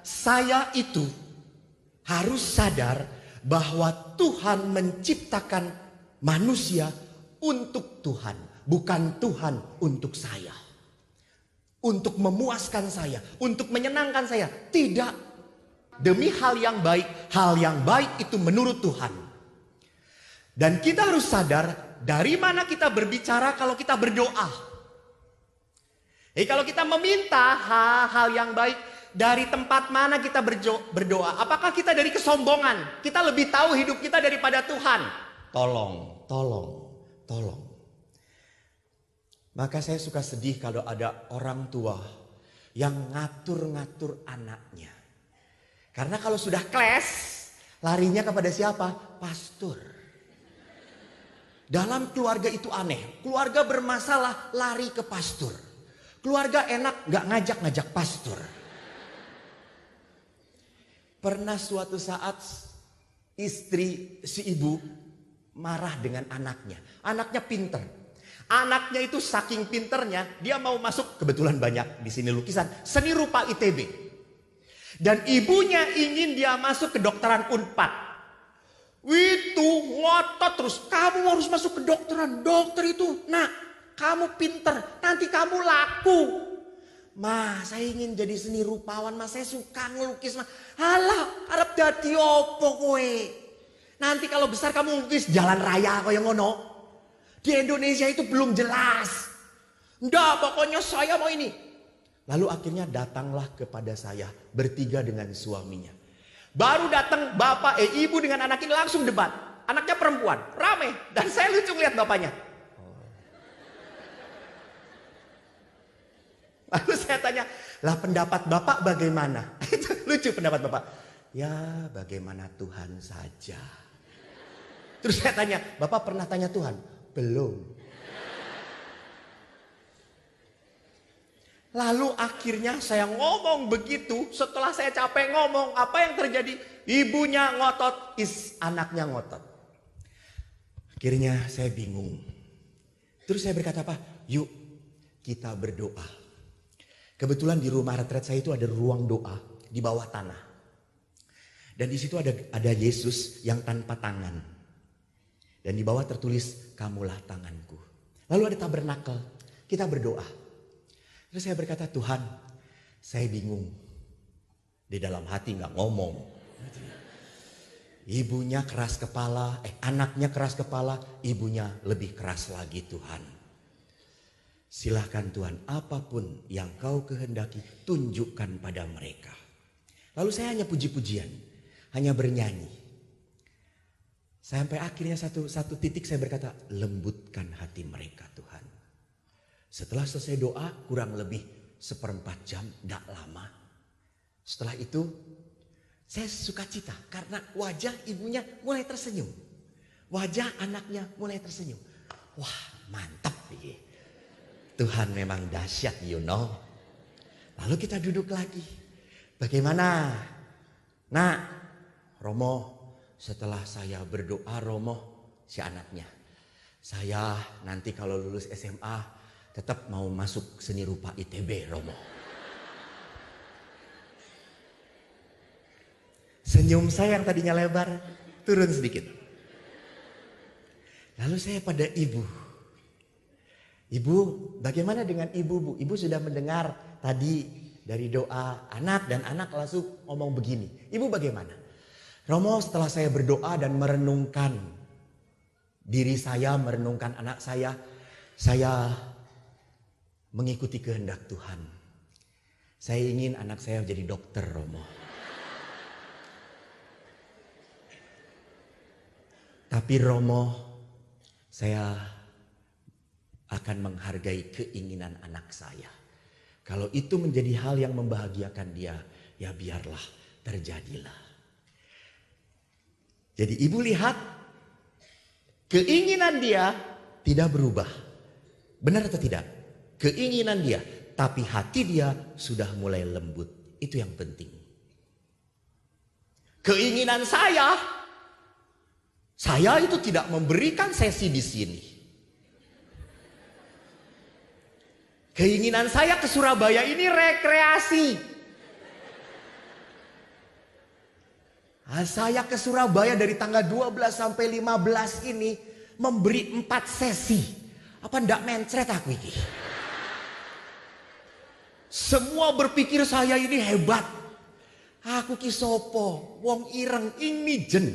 saya itu harus sadar bahwa Tuhan menciptakan manusia untuk Tuhan, bukan Tuhan untuk saya. Untuk memuaskan saya, untuk menyenangkan saya. Tidak. Demi hal yang baik itu menurut Tuhan. Dan kita harus sadar dari mana kita berbicara kalau kita berdoa. Kalau kita meminta hal yang baik, dari tempat mana kita berdoa? Apakah kita dari kesombongan? Kita lebih tahu hidup kita daripada Tuhan. Tolong. Maka saya suka sedih kalau ada orang tua yang ngatur-ngatur anaknya. Karena kalau sudah kles, larinya kepada siapa? Pastor. Dalam keluarga itu aneh. Keluarga bermasalah, lari ke pastor. Keluarga enak, gak ngajak-ngajak pastor. Pernah suatu saat istri si ibu marah dengan anaknya. Anaknya pinter. Anaknya itu saking pinternya, dia mau masuk, kebetulan banyak di sini lukisan, seni rupa ITB. Dan ibunya ingin dia masuk kedokteran Unpad. Itu ngotot terus, kamu harus masuk kedokteran. Dokter itu, nah kamu pinter, nanti kamu laku. Ma, saya ingin jadi seni rupawan, ma saya suka ngelukis. Ma. Halah, arep dadi opo kowe? Nanti kalau besar kamu lukis jalan raya kaya ngono. Di Indonesia itu belum jelas. Nggak, pokoknya saya mau ini. Lalu akhirnya datanglah kepada saya bertiga dengan suaminya. Baru datang ibu dengan anak ini langsung debat. Anaknya perempuan, rame. Dan saya lucu lihat bapaknya. Lalu saya tanya, lah pendapat bapak bagaimana? Itu lucu pendapat bapak. Ya bagaimana Tuhan saja. Terus saya tanya, bapak pernah tanya Tuhan? Belum. Lalu akhirnya saya ngomong begitu. Setelah saya capek ngomong, apa yang terjadi? Ibunya ngotot, anaknya ngotot. Akhirnya saya bingung. Terus saya berkata apa? Yuk kita berdoa. Kebetulan di rumah retret saya itu ada ruang doa di bawah tanah. Dan di situ ada Yesus yang tanpa tangan. Dan di bawah tertulis, kamulah tanganku. Lalu ada tabernakel, kita berdoa. Terus saya berkata, Tuhan, saya bingung. Di dalam hati gak ngomong. Ibunya keras kepala, anaknya keras kepala, ibunya lebih keras lagi Tuhan. Silakan Tuhan, apapun yang kau kehendaki, tunjukkan pada mereka. Lalu saya hanya puji-pujian, hanya bernyanyi. Sampai akhirnya satu titik saya berkata, lembutkan hati mereka Tuhan. Setelah selesai doa kurang lebih 1/4 jam, tidak lama. Setelah itu saya sukacita karena wajah ibunya mulai tersenyum. Wajah anaknya mulai tersenyum. Wah mantap nih. Tuhan memang dahsyat you know. Lalu kita duduk lagi. Bagaimana? Nah Romo, setelah saya berdoa Romo, si anaknya. Saya nanti kalau lulus SMA tetap mau masuk seni rupa ITB Romo. Senyum saya yang tadinya lebar turun sedikit. Lalu saya pada ibu. Ibu, bagaimana dengan ibu bu? Ibu sudah mendengar tadi dari doa anak dan anak langsung ngomong begini. Ibu bagaimana? Romo, setelah saya berdoa dan merenungkan diri saya, merenungkan anak saya mengikuti kehendak Tuhan. Saya ingin anak saya jadi dokter, Romo. Tapi Romo, saya akan menghargai keinginan anak saya. Kalau itu menjadi hal yang membahagiakan dia, ya biarlah terjadilah. Jadi ibu lihat, keinginan dia tidak berubah. Benar atau tidak? Keinginan dia, tapi hati dia sudah mulai lembut. Itu yang penting. Keinginan saya itu tidak memberikan sesi di sini. Keinginan saya ke Surabaya ini rekreasi. Saya ke Surabaya dari tanggal 12 sampai 15 ini memberi 4 sesi. Apa ndak mencret aku ini? Semua berpikir saya ini hebat. Aku ki sopo, wong ireng ini jen.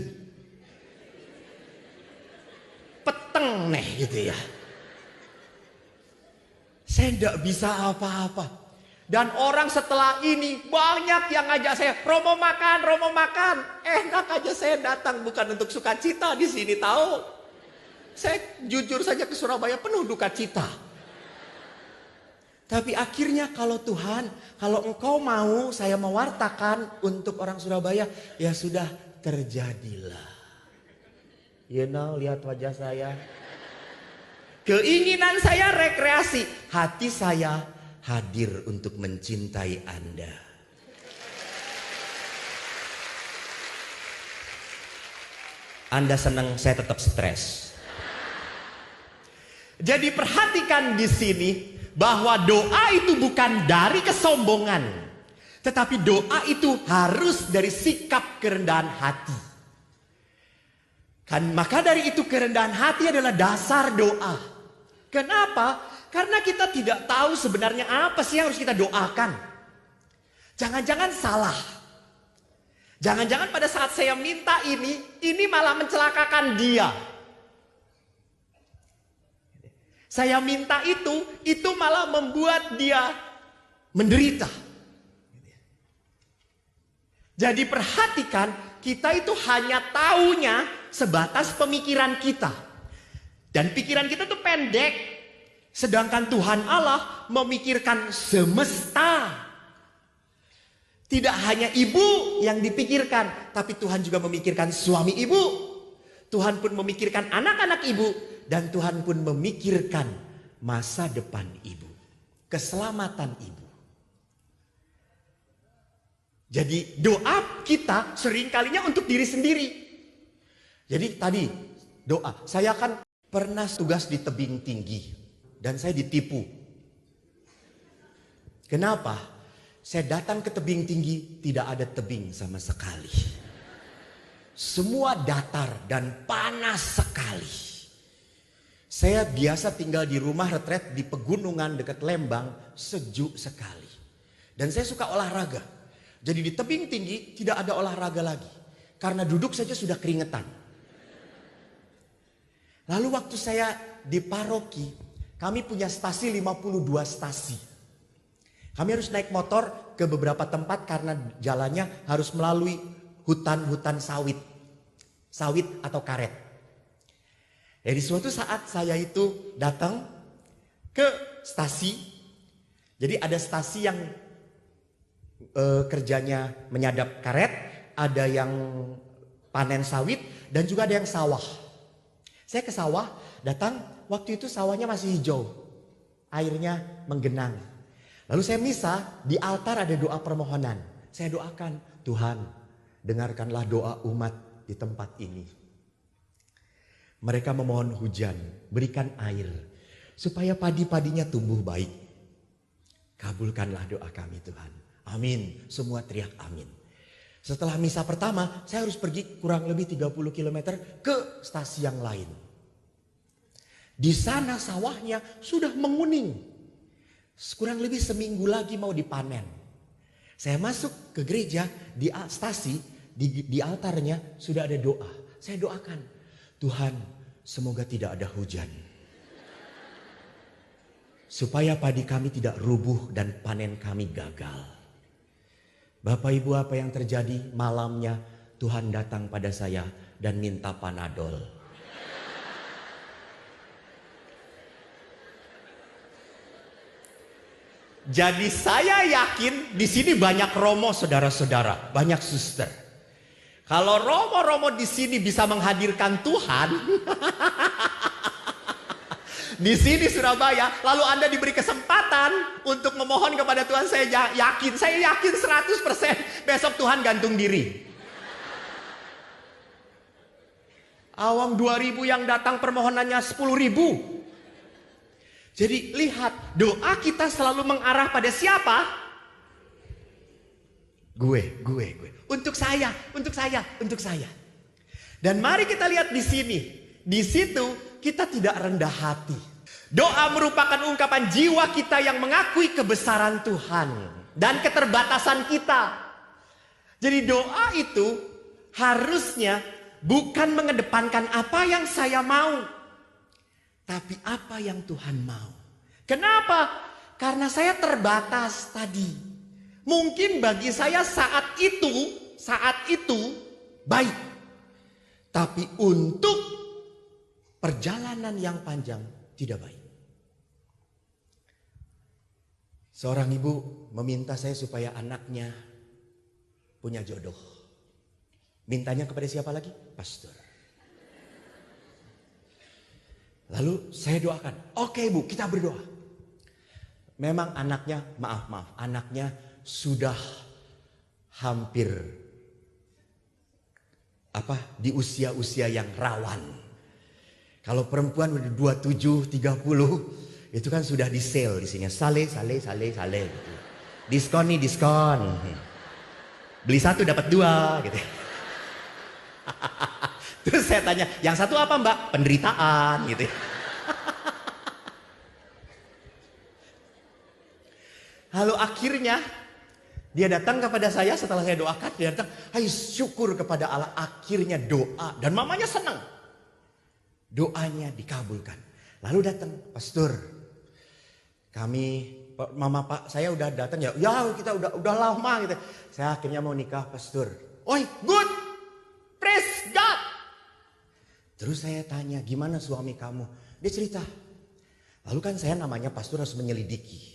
Peteng nih gitu ya. Saya ndak bisa apa-apa. Dan orang setelah ini banyak yang ngajak saya, Romo makan, Romo makan. Enak aja saya datang bukan untuk sukacita di sini tahu. Saya jujur saja ke Surabaya penuh duka cita. Tapi akhirnya kalau Tuhan, kalau engkau mau saya mewartakan untuk orang Surabaya, ya sudah terjadilah. You know, lihat wajah saya. Keinginan saya rekreasi, hati saya hadir untuk mencintai Anda. Anda senang, saya tetap stres. Jadi perhatikan di sini bahwa doa itu bukan dari kesombongan, tetapi doa itu harus dari sikap kerendahan hati. Kan maka dari itu kerendahan hati adalah dasar doa. Kenapa? Karena kita tidak tahu sebenarnya apa sih yang harus kita doakan. Jangan-jangan salah. Jangan-jangan pada saat saya minta ini malah mencelakakan dia. Saya minta itu malah membuat dia menderita. Jadi perhatikan, kita itu hanya taunya sebatas pemikiran kita. Dan pikiran kita tuh pendek. Sedangkan Tuhan Allah memikirkan semesta. Tidak hanya ibu yang dipikirkan, tapi Tuhan juga memikirkan suami ibu. Tuhan pun memikirkan anak-anak ibu. Dan Tuhan pun memikirkan masa depan ibu. Keselamatan ibu. Jadi doa kita seringkalinya untuk diri sendiri. Jadi tadi doa. Saya kan pernah tugas di tebing tinggi. Dan saya ditipu. Kenapa? Saya datang ke tebing tinggi, tidak ada tebing sama sekali. Semua datar dan panas sekali. Saya biasa tinggal di rumah retret di pegunungan dekat Lembang, sejuk sekali. Dan saya suka olahraga. Jadi di tebing tinggi tidak ada olahraga lagi. Karena duduk saja sudah keringetan. Lalu waktu saya di paroki, kami punya stasi 52 stasi. Kami harus naik motor ke beberapa tempat karena jalannya harus melalui hutan-hutan sawit. Sawit atau karet. Jadi suatu saat saya itu datang ke stasi. Jadi ada stasi yang kerjanya menyadap karet. Ada yang panen sawit dan juga ada yang sawah. Saya ke sawah datang. Waktu itu sawahnya masih hijau. Airnya menggenang. Lalu saya misa, di altar ada doa permohonan. Saya doakan, Tuhan dengarkanlah doa umat di tempat ini. Mereka memohon hujan, berikan air. Supaya padi-padinya tumbuh baik. Kabulkanlah doa kami Tuhan. Amin. Semua teriak amin. Setelah misa pertama, saya harus pergi kurang lebih 30 km ke stasi yang lain. Di sana sawahnya sudah menguning. Kurang lebih seminggu lagi mau dipanen. Saya masuk ke gereja di stasi, di altarnya sudah ada doa. Saya doakan, Tuhan semoga tidak ada hujan. Supaya padi kami tidak rubuh dan panen kami gagal. Bapak Ibu, apa yang terjadi malamnya Tuhan datang pada saya dan minta Panadol. Jadi saya yakin di sini banyak romo saudara-saudara, banyak suster. Kalau romo-romo di sini bisa menghadirkan Tuhan di sini Surabaya, lalu Anda diberi kesempatan untuk memohon kepada Tuhan, saya yakin 100% besok Tuhan gantung diri. Awang 2000 yang datang permohonannya 10.000. Jadi lihat, doa kita selalu mengarah pada siapa? Gue. Untuk saya. Dan mari kita lihat di sini. Di situ kita tidak rendah hati. Doa merupakan ungkapan jiwa kita yang mengakui kebesaran Tuhan dan keterbatasan kita. Jadi doa itu harusnya bukan mengedepankan apa yang saya mau, tapi apa yang Tuhan mau. Kenapa? Karena saya terbatas tadi. Mungkin bagi saya saat itu baik. Tapi untuk perjalanan yang panjang tidak baik. Seorang ibu meminta saya supaya anaknya punya jodoh. Mintanya kepada siapa lagi? Pastor. Lalu saya doakan. Oke ibu, kita berdoa. Memang anaknya, maaf, anaknya sudah hampir di usia-usia yang rawan. Kalau perempuan udah 27, 30, itu kan sudah di sale di sini. Sale gitu. Diskon. Beli satu dapat dua gitu. Terus saya tanya, yang satu apa mbak? Penderitaan gitu. Lalu akhirnya dia datang kepada saya setelah saya doakan. Dia datang, hai syukur kepada Allah, akhirnya doa. Dan mamanya senang. Doanya dikabulkan. Lalu datang, pastor, mama pak saya udah datang ya kita udah lama gitu. Saya akhirnya mau nikah pastor. Oi good, praise God. Terus saya tanya, gimana suami kamu? Dia cerita. Lalu kan saya namanya pastor harus menyelidiki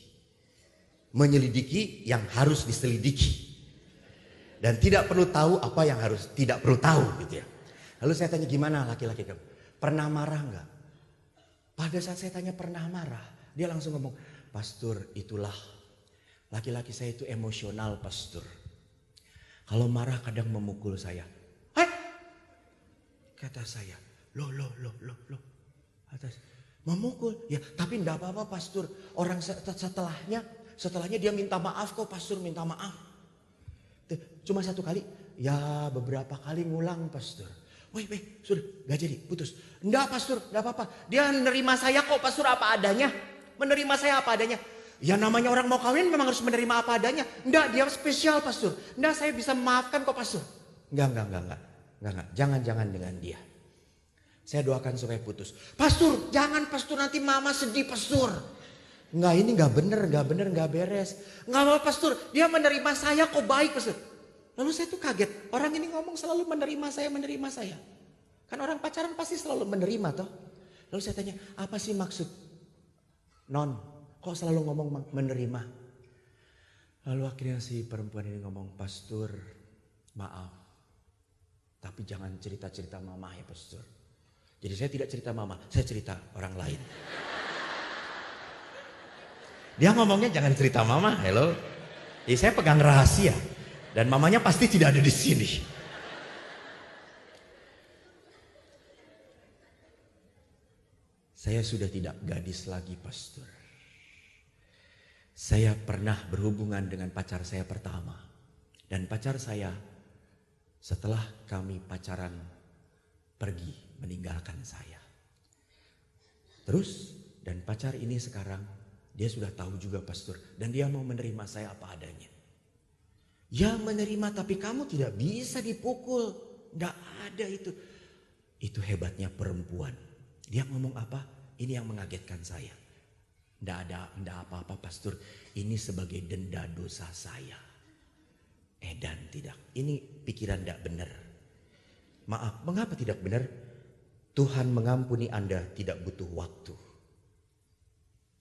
yang harus diselidiki. Dan tidak perlu tahu apa yang harus tidak perlu tahu gitu ya. Lalu saya tanya, gimana laki-laki kamu? Pernah marah enggak? Pada saat saya tanya pernah marah, dia langsung ngomong, pastor itulah laki-laki saya itu emosional pastor. Kalau marah kadang memukul saya. Kata saya, loh. Atas memukul, ya tapi enggak apa-apa pastor. Orang setelahnya dia minta maaf kok pastor, minta maaf. Cuma satu kali, ya beberapa kali ngulang pastor. Woi, sudah gak jadi, putus. Enggak pastor, enggak apa-apa. Dia menerima saya kok pastor apa adanya. Menerima saya apa adanya. Ya namanya orang mau kawin memang harus menerima apa adanya. Enggak, dia spesial pastor. Enggak, saya bisa memaafkan kok pastor. Enggak. Jangan dengan dia. Saya doakan supaya putus. Pastor, jangan pastor, nanti mama sedih pastor. Enggak, ini enggak bener, enggak beres. Enggak apa pastor, dia menerima saya kok baik pastor. Lalu saya tuh kaget, orang ini ngomong selalu menerima saya. Kan orang pacaran pasti selalu menerima toh. Lalu saya tanya, apa sih maksud non? Kok selalu ngomong menerima? Lalu akhirnya si perempuan ini ngomong, pastor maaf. Tapi jangan cerita-cerita mama ya pastor. Jadi saya tidak cerita mama, saya cerita orang lain. Dia ngomongnya jangan cerita mama, hello. Jadi saya pegang rahasia. Dan mamanya pasti tidak ada di sini. Saya sudah tidak gadis lagi pastor. Saya pernah berhubungan dengan pacar saya pertama. Dan pacar saya setelah kami pacaran pergi meninggalkan saya. Terus dan pacar ini sekarang dia sudah tahu juga pastor. Dan dia mau menerima saya apa adanya. Ya menerima, tapi kamu tidak bisa dipukul. Tidak ada itu. Itu hebatnya perempuan. Dia ngomong apa? Ini yang mengagetkan saya. Tidak apa-apa pastor. Ini sebagai denda dosa saya. Dan tidak. Ini pikiran tidak benar. Maaf, mengapa tidak benar? Tuhan mengampuni Anda tidak butuh waktu.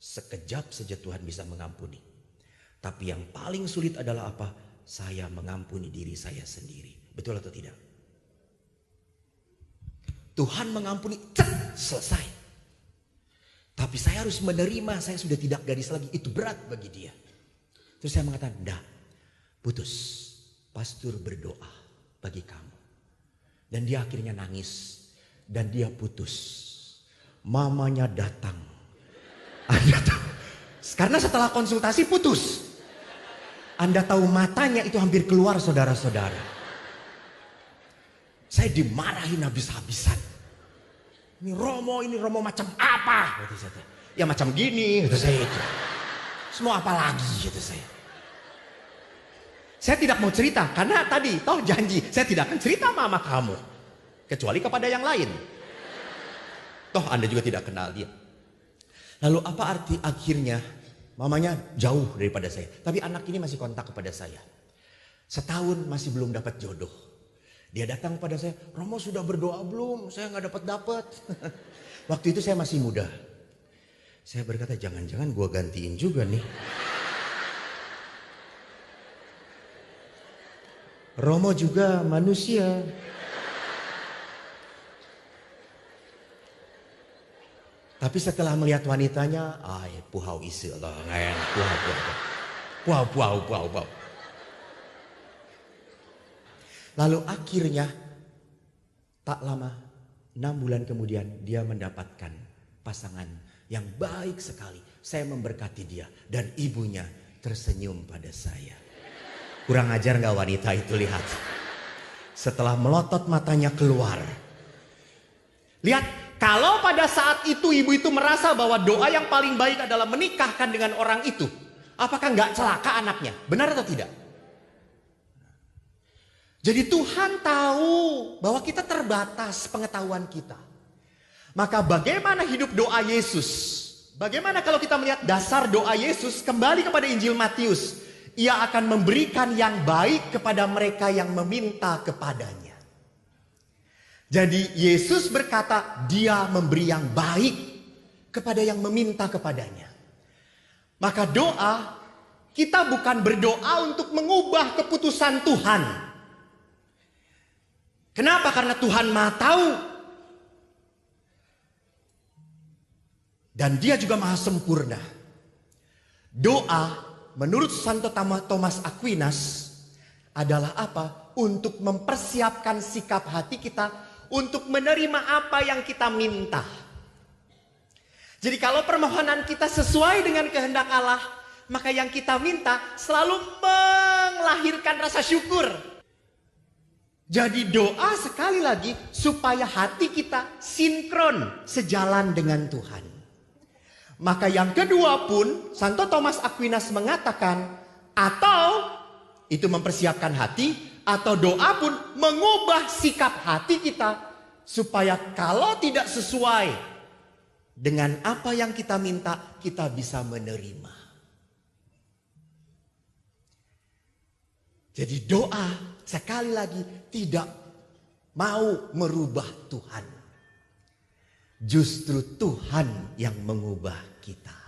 Sekejap saja Tuhan bisa mengampuni. Tapi yang paling sulit adalah apa? Saya mengampuni diri saya sendiri. Betul atau tidak? Tuhan mengampuni, selesai. Tapi saya harus menerima, saya sudah tidak gadis lagi. Itu berat bagi dia. Terus saya mengatakan, dah, putus. Pastor berdoa bagi kamu. Dan dia akhirnya nangis. Dan dia putus. Mamanya datang. Karena setelah konsultasi putus. Anda tahu matanya itu hampir keluar saudara-saudara. Saya dimarahin habis-habisan. Ini Romo macam apa? Kata saya. Ya macam gini, kata saya itu. Semua apa lagi, kata saya. Saya tidak mau cerita, karena tadi toh janji, saya tidak akan cerita mama kamu. Kecuali kepada yang lain. Toh Anda juga tidak kenal dia. Lalu apa arti akhirnya? Mamanya jauh daripada saya. Tapi anak ini masih kontak kepada saya. Setahun masih belum dapat jodoh. Dia datang kepada saya, Romo sudah berdoa belum? Saya nggak dapat. Waktu itu saya masih muda. Saya berkata, jangan-jangan gua gantiin juga nih. Romo juga manusia. Tapi setelah melihat wanitanya, puhau isi Allah, puhau. Lalu akhirnya tak lama, 6 bulan kemudian dia mendapatkan pasangan yang baik sekali. Saya memberkati dia dan ibunya tersenyum pada saya. Kurang ajar gak wanita itu, lihat. Setelah melotot matanya keluar. Lihat, kalau pada saat itu ibu itu merasa bahwa doa yang paling baik adalah menikahkan dengan orang itu. Apakah gak celaka anaknya? Benar atau tidak? Jadi Tuhan tahu bahwa kita terbatas pengetahuan kita. Maka bagaimana hidup doa Yesus? Bagaimana kalau kita melihat dasar doa Yesus kembali kepada Injil Matius? Ia akan memberikan yang baik kepada mereka yang meminta kepadanya. Jadi Yesus berkata, dia memberi yang baik kepada yang meminta kepadanya. Maka doa, kita bukan berdoa untuk mengubah keputusan Tuhan. Kenapa? Karena Tuhan Maha tahu. Dan dia juga maha sempurna. Doa menurut Santo Thomas Aquinas adalah apa? Untuk mempersiapkan sikap hati kita untuk menerima apa yang kita minta. Jadi kalau permohonan kita sesuai dengan kehendak Allah, maka yang kita minta selalu melahirkan rasa syukur. Jadi doa sekali lagi supaya hati kita sinkron sejalan dengan Tuhan. Maka yang kedua pun Santo Thomas Aquinas mengatakan, atau itu mempersiapkan hati, atau doa pun mengubah sikap hati kita supaya kalau tidak sesuai dengan apa yang kita minta, kita bisa menerima. Jadi doa sekali lagi tidak mau merubah Tuhan. Justru Tuhan yang mengubah kita.